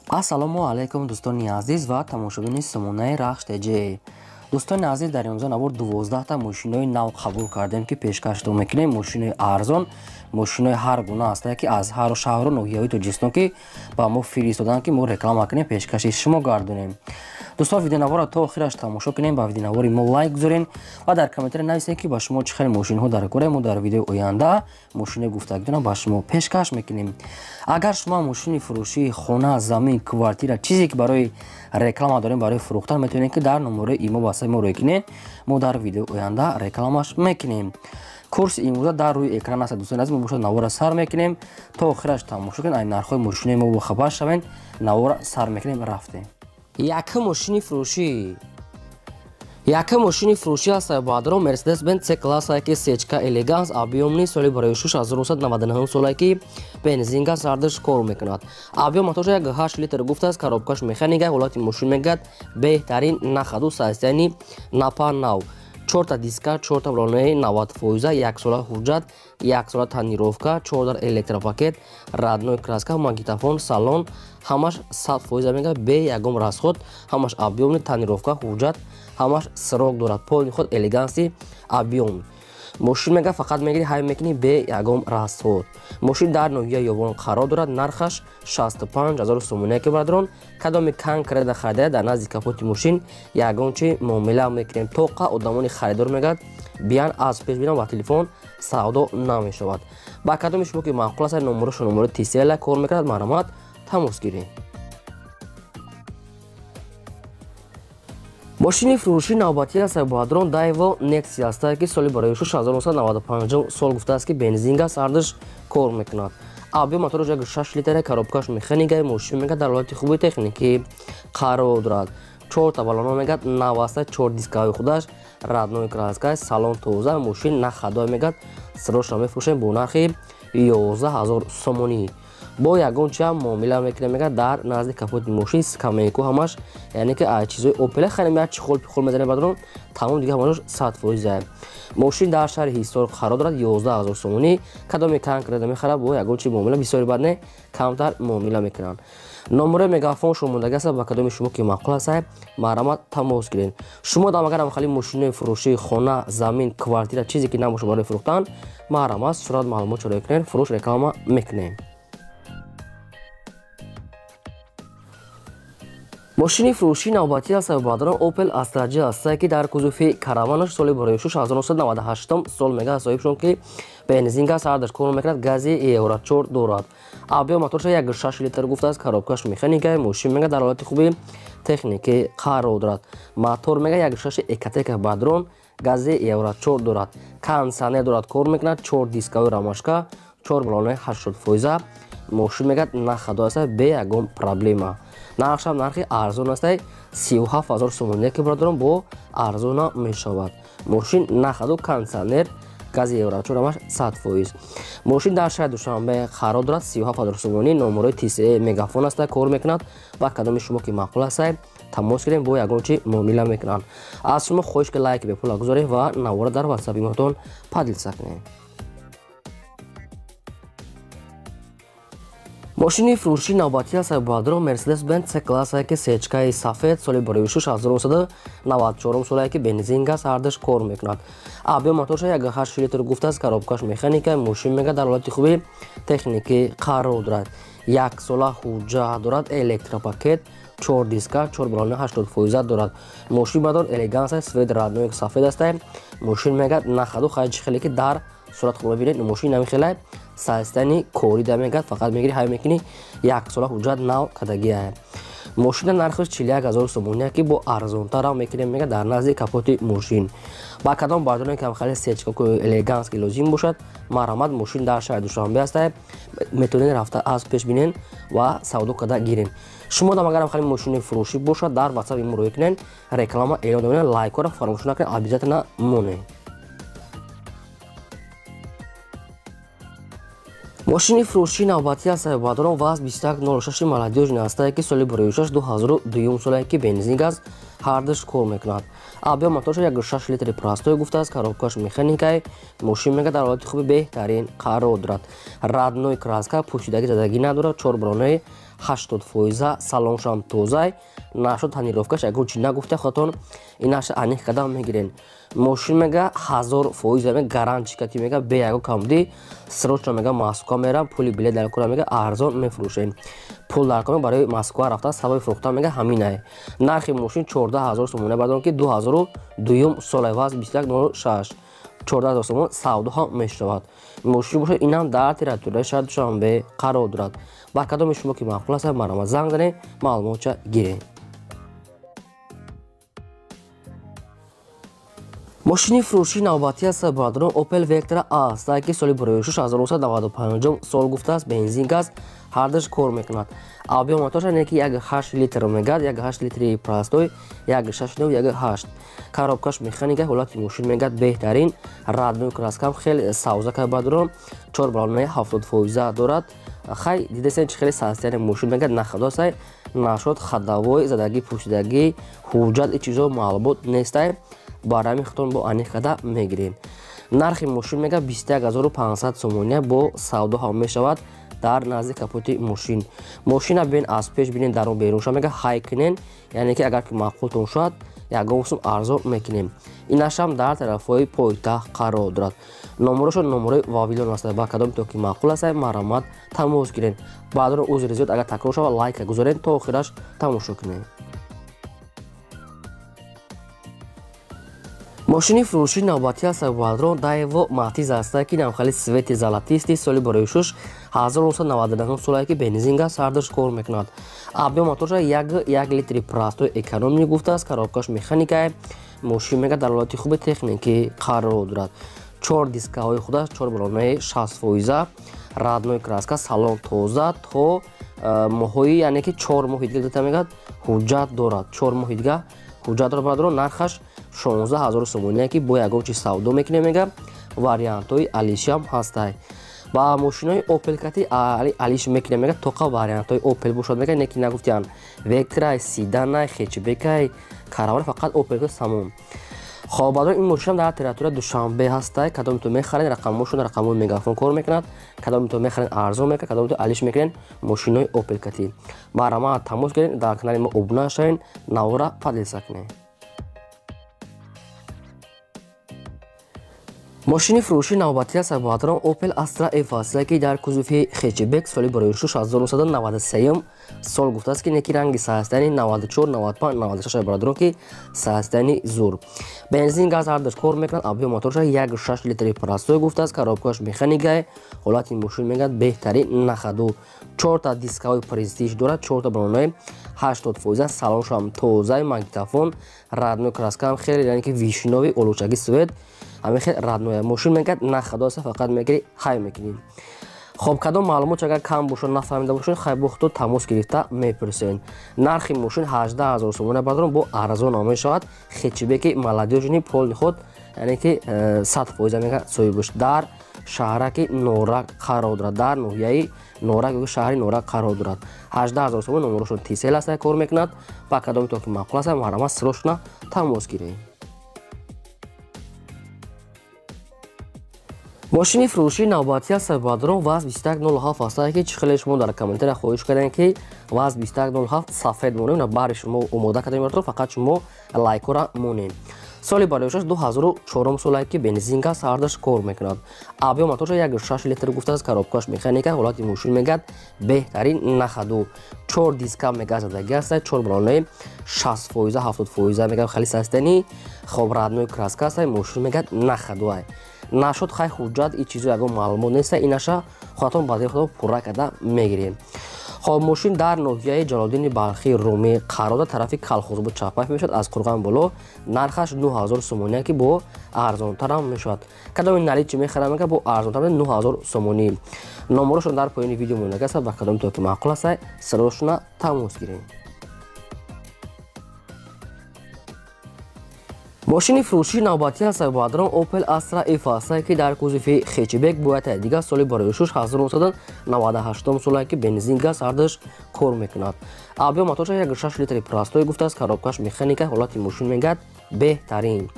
ассалому алайкум дӯстони азиз ва тамошобини Симонаи Рахштеҷӣ. Дӯстони азиз, дар имрӯза навор 12та мошинои нав қабул кардем ки пешкаштон мекунем. Мошинои арзон, мошинои ҳар гуна ҳастанд ки аз ҳару шаҳру ноҳияҳои Тоҷикистон ки ба мо фиристоданд ки мо реклама кунем, пешкаши шумо гардонем. Дӯстон, видеонавора то охираш тамошо кунем, ба видеонавори мо лайк гузорен ва дар комментари нависед ки ба шумо чӣ хел мошинҳо дар кора. Мо дар видеои оянда мошинаи гуфтагидона ба шумо пешкаш мекунем. Агар шумо мошини фурӯшии хона, замин, квартира, чизе ки барои реклама дорем, барои фурӯхтан, метавонед ки дар номерои имо ба мо рой кунед. Мо дар видеои оянда рекламаш мекунем. курси имрӯза дар рӯи экран аст. дӯстони азиз, мо бошад навора сар мекунем то охираш тамошо кунед. ай нархҳои мошинаи мо бохабар шавед. Навора сар мекунем, рафтем. Яка мошини фурӯшӣ ҳастаи баъдро Mercedes-Benz C-класса ки сечка элеганс объёмни соли барои 1999 солае ки бензинга сардаш кор мекунад. Объём мотори 1.8 литр гуфтааст. коробкаш механика, ҳолати мошин мегӯяд беҳтарин нахаду сайстани напа нав. 4 диска, 4 блонаи 90%, 1 сола ҳуҷҷат, 1 сола танировка, 4 электропакет, радной краска, магнитофон, салон, ҳамаш 100% мега бе ягон расход, ҳамаш объёмни танировка, ҳуҷҷат, ҳамаш сирок дорад. Пони худ элеганси объём. Мошин мега фақат мегири ҳай мекунӣ бе ягон расход. Мошин дар ноҳияи ёвон қарор дорад. нархаш 65000 сомония ки барадорон. кадоми конкретна харида дар назди капоти мошин ягон чи муомила мекунем. тоқа одамони харидор мегӯяд биан аз пеш бинам ба телефон савдо намешавад. ба кадоми шумо ки маъқул аст номерошо номери TCL кор мекунад, маълумот тамос гиред. мошини фурӯшии навбатӣ ҳастаи баъдро Daewoo Nexi ҳастаи ки соли барои 1995 сол гуфтааст ки бензинга сардаш кор мекунад. объём мотори 1.6 литр, коробкаш механика, мошин мега дар ҳолати хуби техникӣ қарор дорад. 4 баллона мегад нав аста, 4 дискаҳои худаш, радной краска, салон тоза, мошин нахадой мегад сироша мефурӯшем бо нархи 11000 сомонӣ. бо ягон чиам муомила мекунем мегӯяд дар назди капоти мошин скамейку ҳамаш, яъне ки ай чизои опела хеле як чихол пихол мезанем бадрон тамом дига ҳамаш 100%. мошин дар шаҳри Ҳисор қарор дорад. 11000 сомонӣ. кадоми конкретна мехарад бо ягон чи муомила бисёри бад не, камтар муомила мекунанд. номерои мегафон шумо мондагӣ аст. ба кадоми шумо ки маъқул аст маълумот тамос гиред. шумо дам агарам хали мошинои фурӯшии хона, замин, квартира, чизе ки набоша барои фурӯхтан, маълумот сурат маълумот чорой кунед, фурӯш реклама мекунем. мошини фурӯшии навбатӣ ҳастаи баъдро Opel Astra J ҳастаи ки дар кузуфи караванаш соли барои 1998 сол мегӯяд соҳибшон ки бензинга сардаш кор мекунад, гази Euro 4 дорад. объём мотори 1.6 литр гуфтааст. коробкаш механика, мошин мега дар ҳолати хуби техникӣ қарор дорад. мотор мега 1.6 Ecotec баъдрон, гази Euro 4 дорад. кондисионер дорад, кор мекунад. 4 дискаҳои рамашка, 4 баллонаи 80%. мошин мега нахадо аст бе ягон проблема. нархшам нархи арзон аст. 37000 сомония ки барадорон бо арзона мешавад. мошин нахаду, кондисионер, гази Euro 4 ҳамаш 100%. мошин дар шаҳри Душанбе қарор дорад. 37000 сомонӣ. номерои TCA мегафон аст, кор мекунад. ба кадоми шумо ки маъқул аст тамос гирем, бо ягон чи муомила мекунанд. аз шумо хоҳиш ки лайки бепула гузоред ва навора дар WhatsApp имотон падилса кунед. мошини фурӯшии навбатӣ ҳастаи баъдро Mercedes-Benz C-класса ки сечкаи сафед соли барои 1994 солае ки бензинга сардаш кор мекунад. объём мотори 1.8 литр гуфтааст. коробкаш механика, мошин мега дар ҳолати хуби техникӣ қарор дорад. 1 сола ҳуҷҷат дорад, электропакет, 4 диска, 4 баллони 80% дорад. мошин бадор элеганса свед радной сафед астаи. мошин мега нахаду хайчи хеле ки дар сурат хуба бинед. мошин намехелай сайстани корида мегӯяд фақат мегири ҳай мекунӣ 1 сола ҳуҷҷат нав кадагия. мошина нархаш 41000 сомония ки бо арзонтарам мекунем мега дар назди капоти мошин. ба кадом баъдроне ки хали сечка элеганс ки лозим бошад, маълумот мошин дар шаҳри Душанбе аст. метавонед рафта аз пеш бинен ва савдо када гирен. шумо дам агарам хали мошини фурӯшӣ бошад дар WhatsApp имо рой кунед, реклама эълон намоед, лайкора фаромӯш накунед, обязательно монед. мошини фурӯшии навбатӣ ҳастаи баъдро ВАЗ 2106 молодёжни ҳастае ки соли барои 2002 солае ки бензин газ ҳардаш кор мекунад. объём мотори 1.6 литри простой гуфтааст. коробкаш механикаи, мошин мега дар ҳолати хуби беҳтарин қарор дорад. радной краска, пӯшидаги задагӣ надорад. 4 баллонаи 80% салоншам тоза нашуд тонировкаш агар чӣ нагуфта хотон инаша аниқ қадам мегирен мошин мега 1000% мега гарантия кати мега бе яго камди срочно мега Москва мера пули билет дар кура мега арзон мефурӯшем пул дар кура барои Москва рафта сабаби фурӯхтан мега ҳаминае нархи мошин 14000 сомоне бадон ки 2002 соли ваз 2106 14000 сомон савдо ҳам мешавад мошин бошад инам дар территорияи шаҳри Душанбе қарор дорад ба кадоми шумо ки маъқул аст марама занг занед маълумотша гиред мошини фурӯшии навбатӣ аст барадорон Opel Vectra аст ки соли бароишуш 1995 сол гуфтааст бензин газ ҳардаш кор мекунад объёмотоша не ки 1.8 литр мегад 1.8 литри простой 1.6 коробкаш механика ҳолати мошин мегад беҳтарин радной краскам хеле савзака бадарон 4 балонаи 70% дорад хай дидесен чи хеле состояни мошин мегад нахадосай нашод хадавой задаги пӯшидаги ҳуҷҷат чизо маълумот нестай барами хитон бо аниқ қада мегирем нархи мошин мега 21500 сомония бо савдо ҳам мешавад дар назди капоти мошин мошина бин аз пеш бинен дарун берунша мега ҳай кинен яъне ки агар ки маъқултон шуад ягон сум арзон мекунем инашам дар тарафҳои пойтахт қарор дорад номерошон номерои вавилон аст ба кадоми то ки маъқул аст маромат тамос гирен баъдон узри зиёд агар такрор шава лайка гузорен то охираш тамошо кунем мошини фурӯшии навбатӣ аст баъдон Daewoo Matiz аст ки навхали свети золотисти соли бароишуш 1999 солае ки бензин газ ҳардаш кор мекунад объём мотора 1 литри простой экономӣ гуфтааст коробкаш механикае мошин мега дар ҳолати хуби техникӣ қарор дорад 4 дискаҳои худаш 4 балонаи 60% радной краска салон тоза то моҳои яъне ки 4 моҳи дига гуфта мегад ҳуҷҷат дорад 4 моҳи дига ҳуҷҷат дорад баъдон нархаш 16000 сомония ки бо ягон чиз савдо мекунем мега вариантҳои алишам ҳастай ба мошинои Opel кати алиш мекунем мега тоқа вариантҳои Opel бошад мега не ки нагуфтиян Vectra Sedan Hatchback караван фақат Opel самон хоб баъдон ин мошинам дар территорияи Душанбе ҳастай кадомитон мехаред рақамошон рақамои мегафон кор мекунад кадомитон мехаред арзон мекунад кадомитон алиш мекунед мошинои Opel кати барама тамос гиред дар канали мо обуна шавед навора подлиса кунед мошини фурӯшии навбатӣ аст баъдон Opel Astra F ки дар кузуфи хэтчбек соли бароишуш 1993 сол гуфтааст ки неки ранги состояни 94 95 96 баъдон ки состояни зур бензин газ ҳардаш кор мекунад объём мотораша 1.6 литри простой гуфтааст коробкаш механикае ҳолати мошин мегад беҳтарин нахаду 4 та дискаҳои престиж дорад 4 та балонаи 80% салоншам тозаи магнитофон радной краскаам хеле яъне ки вишнови олучаги свет ҳамин радноя мошин мегад нахадоса фақат мегири хай мекунем хоб кадом маълумот агар кам бошад нафаҳмида бошед хай бо худо тамос гирифта мепурсен нархи мошин 18000 сомона баъдон бо арзон мешавад хэтчбеки молодёжни полни худ яъне ки 100% мега соҳибуш дар шаҳраки Норак қарор дорад дар ноҳияи Норак ё шаҳри Норак қарор дорад 18000 сомон номерошон тисел аст кор мекунад ба кадоми то ки маъқул аст марама срочно тамос гиред мошини фурӯшии навбатӣ аст баъдон ваз 2107 аст ки чӣ хеле шумо дар комментария хоҳиш кардем ки ваз 2107 сафед монем на бари шумо омода кардем фақат шумо лайкора монем соли бароишаш 2004 солае ки бензин газ ҳардаш кор мекунад объём мотораша 1.6 литр гуфтааст коробкаш механика ҳолати мошин мегад беҳтарин нахаду 4 диска мега задаги аст 4 балонаи 60% 70% мега хали состояни хоб радной краска аст мошин мегад нахаду нашуд хай ҳуҷҷат и чизо ягон маълумот неста инаша хотон баъди худо пурра карда мегирем хоб мошин дар ноҳияи ҷалолиддини балхи румӣ қарор дар тарафи калхозбуд чапаф мешавад аз қурған боло нархаш 9000 сомония ки бо арзонтарам мешавад кадоми налид чи мехарам мега бо арзонтар 9000 сомонӣ номерошон дар поёни видео монда аст ба кадоми то ки маъқул аст срочно тамос гирем мошини фурӯшии навбатӣ аст баъдон Opel Astra F аст ки дар кузуфи хэтчбек бояд дига соли бароишуш 1998 солае ки бензин газ ҳардаш кор мекунад объём мотораша 1.6 литри простой гуфтааст коробкаш механика ҳолати мошин мегад беҳтарин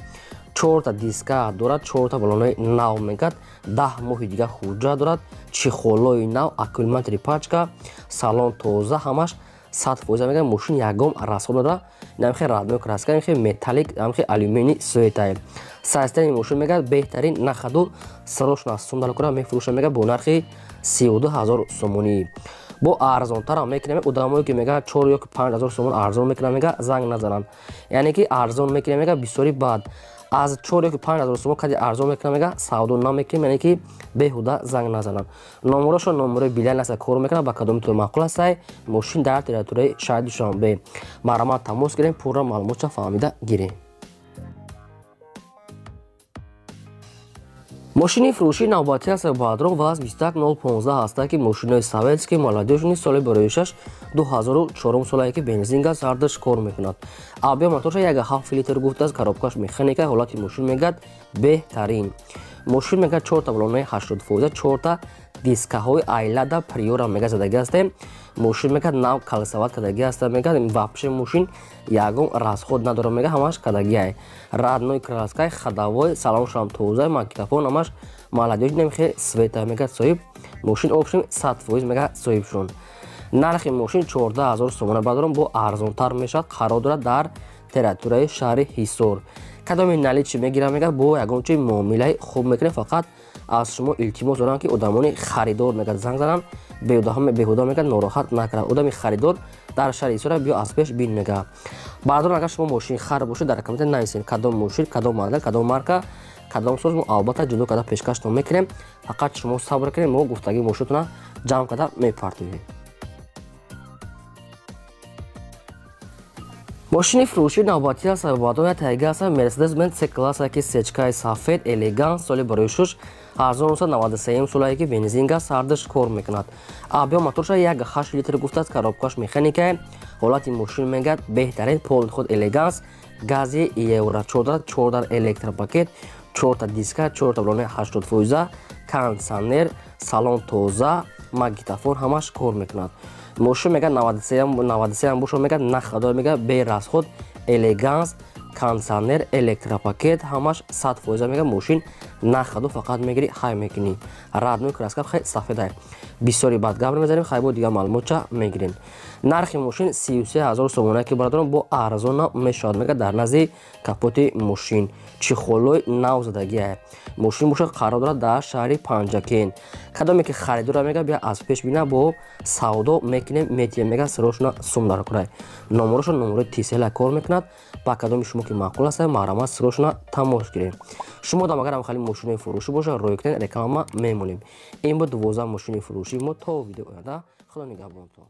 4 та диска дорад, 4 та баллонои нав мегӯяд, 10 моҳи дига хуҷа дорад, чихолои нав, аккумулятори пачка, салон тоза, ҳамаш 100% мегӯяд. мошин ягон расход надорад. намхе радмё краска, намхе металлик, намхе алюминий светай. сайзтаи мошин мегӯяд беҳтарин нахаду сарошна сумдалкура мефурӯша мегӯяд бо нархи 32000 сомонӣ. бо арзонтар ҳам мекунем. одамое ки мегӯяд 4 ё 5000 сомон арзон мекунам мегӯяд занг назананд. яъне ки арзон мекунем мегӯяд бисёри бад. аз 4 ё 5000 сомон кади арзон мекунам мегӯяд савдо намекунем, яъне ки беҳуда занг назананд. номерошо номерои билайн аста кор мекунад. ба кадоми то маъқул астай мошин дар территорияи шаҳри душанбе. маърамат тамос гирем, пурра маълумотша фаҳмида гирем. мошини фурӯшии навбатӣ аз баъдро ваз 21015 ҳастад ки мошинои советский молодежни соли барои 6 2004 солае ки бензин газ ҳардаш кор мекунад. авиа моторша 1.7 литр гуфтааст. коробкаш механика. ҳолати мошин мегӯяд беҳтарин. мошин мегӯяд 4 та баллонои 80%, 4 та дискаҳои айлада приора мегӯяд задаги астем. мошин мегӯяд нав калсават кадаги аста мегӯяд. вапше мошин ягон расход надорад мегӯяд, ҳамаш кадагиай. радной краскай, ходовой, салоншам тоза, магнитофон ҳамаш молодежи намхе света мегӯяд соҳиб. мошин опшн 100% мегӯяд соҳибшон. нархи мошин 14000 сомона бардорам. бо арзонтар мешавад. қарор дорад дар территорияи шаҳри ҳисор. кадоми наличи мегирам мегӯяд бо ягон чи муомилаи хуб мекунем. фақат аз шумо илтимос дорам ки одамони харидор мегӯяд занг зананд. беҳуда мегӯяд нороҳат накунад. одами харидор дар шаҳри ҳисор биё аз пеш бин мегӯяд. бардорам агар шумо мошин хар бошед дар комментар нависед кадом мошин, кадом модел, кадом марка, кадом соз. мо албатта ҷудо карда пешкаштон мекунем. фақат шумо сабр кунед, мо гуфтагии мошинатона ҷамъ карда мепартоем. мошини фурӯшии навбатӣ аст баъдои тайга аст. Mercedes-Benz C-класса ки сечкаи сафед элеганс соли барои 6 1993 солае ки бензин газ ҳардаш кор мекунад. авиа моторша 1.8 литр гуфтааст. коробкаш механикае. ҳолати мошин мегӯяд беҳтарин. полни худ элеганс, гази евро 4 электропакет, 4 диска, 4 баллонои 80%, кондиционер, салон тоза, магнитофон ҳамаш кор мекунад. мошин мегӯяд 93 бошад мегӯяд нахадо мегӯяд берасход элеганс, кондиционер, электропакет ҳамаш 100% мегӯяд мошин нахадо фақат мегири хай мекунӣ. радной краска хай сафедай. бисёри бад гап мезанем. хайбо дигар маълумотша мегирем. нархи мошин 33000 сомона ки бардорам. бо арзона мешавад мегӯяд дар назди капоти мошин. чихолои нав задагиае. мошин бошад қарор дорад дар шаҳри панҷакен. кадоме ки харидора мегӯяд бия аз пеш бина бо савдо мекунем метием мегӯяд сирошна сум дар курай. номерошо номерои тисела кор мекунад. ба кадоми шумо ки маъқул аст маърамат сирошна тамос гирем. шумо дам агарам хали мошинои фурӯшӣ боша рой кунед реклама мемонем. ин буд 12 мошини фурӯшии мо. то видео оянда худо нигаҳбонтон.